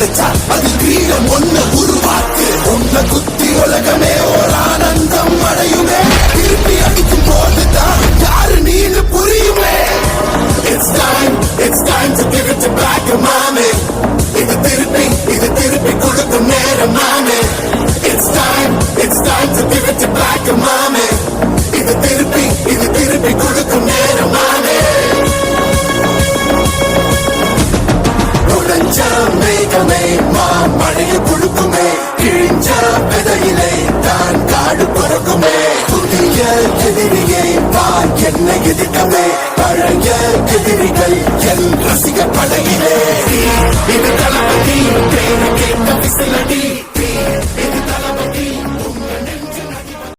விதைச்சா அது வீரம் ஒண்ணு உருவாக்கு உன்னை குத்தி உலகமே ஒரு ஆனந்தம் அடையுமே திருப்பி அடிக்கும் போதுதான் யாரு நீனு புரியுமே It's time to give it back மாமே இது திருப்பி கொடுக்கும் நேரம் மாமே It's time to give it back மாமே இது திருப்பி கொடுக்கும் நேரம் மாமே உடஞ்ச மேகமே மழையை கொடுக்குமே கிழிஞ்ச விதையிலே தான் காடு பிறக்குமே புதிய எதிரியை தான் என்னை எதிர்க்கவே பழைய எதிரிகள் என் ரசிக படையிலே இது